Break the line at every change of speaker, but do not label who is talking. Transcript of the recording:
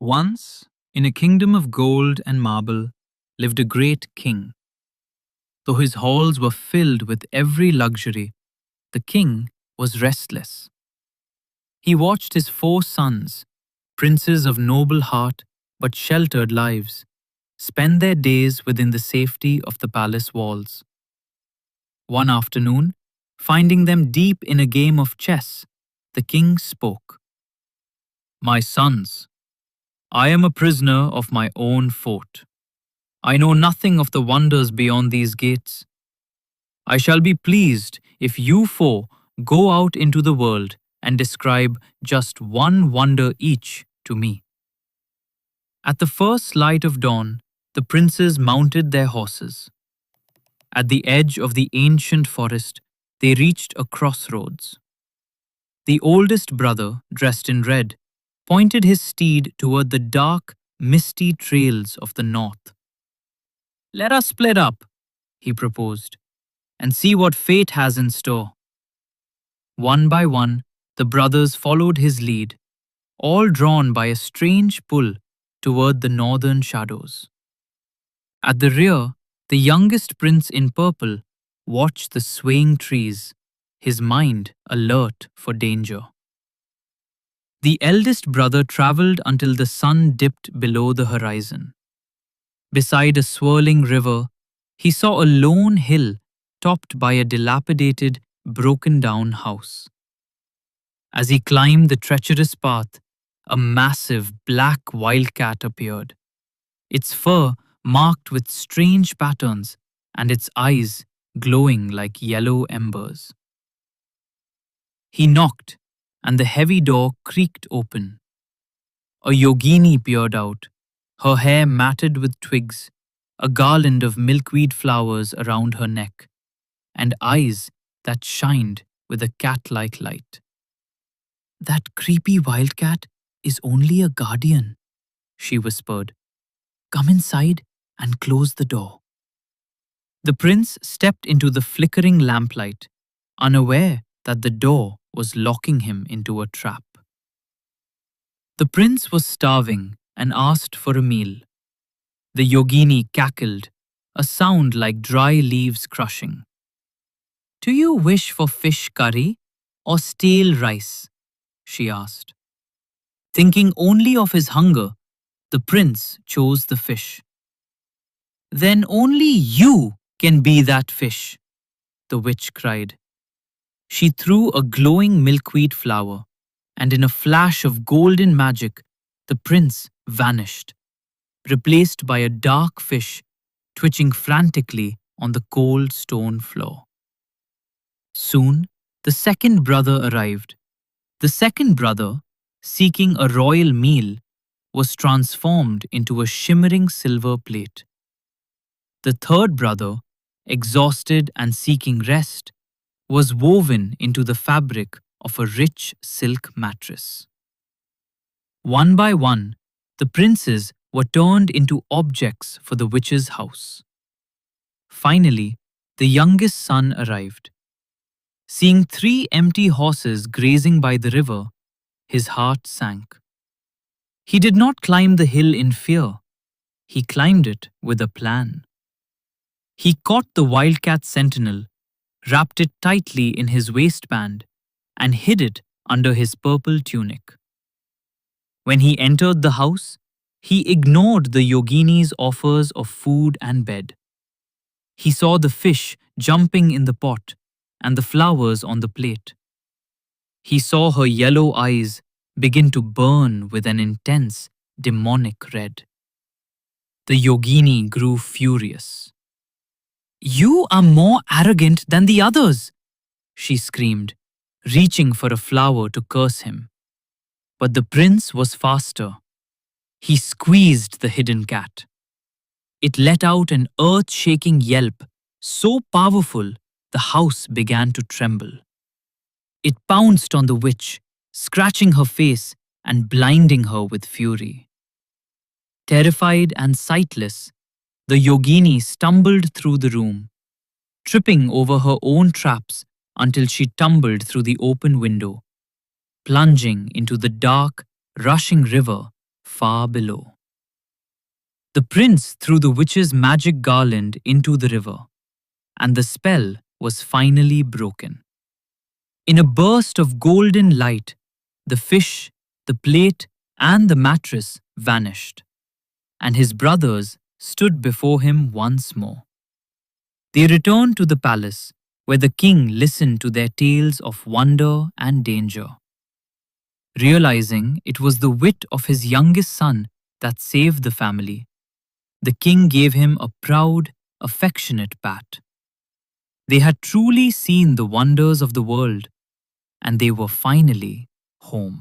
Once, in a kingdom of gold and marble, lived a great king. Though his halls were filled with every luxury, the king was restless. He watched his 4 sons, princes of noble heart but sheltered lives, spend their days within the safety of the palace walls. One afternoon, finding them deep in a game of chess, the king spoke. "My sons, I am a prisoner of my own fort. I know nothing of the wonders beyond these gates. I shall be pleased if you 4 go out into the world and describe just one wonder each to me." At the first light of dawn, the princes mounted their horses. At the edge of the ancient forest, they reached a crossroads. The oldest brother, dressed in red, pointed his steed toward the dark, misty trails of the north. "Let us split up," he proposed, "and see what fate has in store." One by one, the brothers followed his lead, all drawn by a strange pull toward the northern shadows. At the rear, the youngest prince in purple watched the swaying trees, his mind alert for danger. The eldest brother traveled until the sun dipped below the horizon. Beside a swirling river, he saw a lone hill topped by a dilapidated, broken-down house. As he climbed the treacherous path, a massive black wildcat appeared, its fur marked with strange patterns and its eyes glowing like yellow embers. He knocked, and the heavy door creaked open. A Yogini peered out, her hair matted with twigs, a garland of milkweed flowers around her neck, and eyes that shined with a cat-like light. "That creepy wildcat is only a guardian," she whispered. "Come inside and close the door." The prince stepped into the flickering lamplight, unaware that the door was locking him into a trap. The prince was starving and asked for a meal. The Yogini cackled, a sound like dry leaves crushing. "Do you wish for fish curry or stale rice?" she asked. Thinking only of his hunger, the prince chose the fish. "Then only you can be that fish," the witch cried. She threw a glowing milkweed flower, and in a flash of golden magic, the prince vanished, replaced by a dark fish twitching frantically on the cold stone floor. Soon, the second brother arrived. The second brother, seeking a royal meal, was transformed into a shimmering silver plate. The third brother, exhausted and seeking rest, was woven into the fabric of a rich silk mattress. One by one, the princes were turned into objects for the witch's house. Finally, the youngest son arrived. Seeing 3 empty horses grazing by the river, his heart sank. He did not climb the hill in fear. He climbed it with a plan. He caught the Wildcat Sentinel, wrapped it tightly in his waistband, and hid it under his purple tunic. When he entered the house, he ignored the Yogini's offers of food and bed. He saw the fish jumping in the pot and the flowers on the plate. He saw her yellow eyes begin to burn with an intense, demonic red. The Yogini grew furious. "You are more arrogant than the others," she screamed, reaching for a flower to curse him. But the prince was faster. He squeezed the hidden cat. It let out an earth-shaking yelp, so powerful the house began to tremble. It pounced on the witch, scratching her face and blinding her with fury. Terrified and sightless, the Yogini stumbled through the room, tripping over her own traps until she tumbled through the open window, plunging into the dark, rushing river far below. The prince threw the witch's magic garland into the river, and the spell was finally broken. In a burst of golden light, the fish, the plate, and the mattress vanished, and his brothers stood before him once more. They returned to the palace, where the king listened to their tales of wonder and danger. Realizing it was the wit of his youngest son that saved the family, the king gave him a proud, affectionate pat. They had truly seen the wonders of the world, and they were finally home.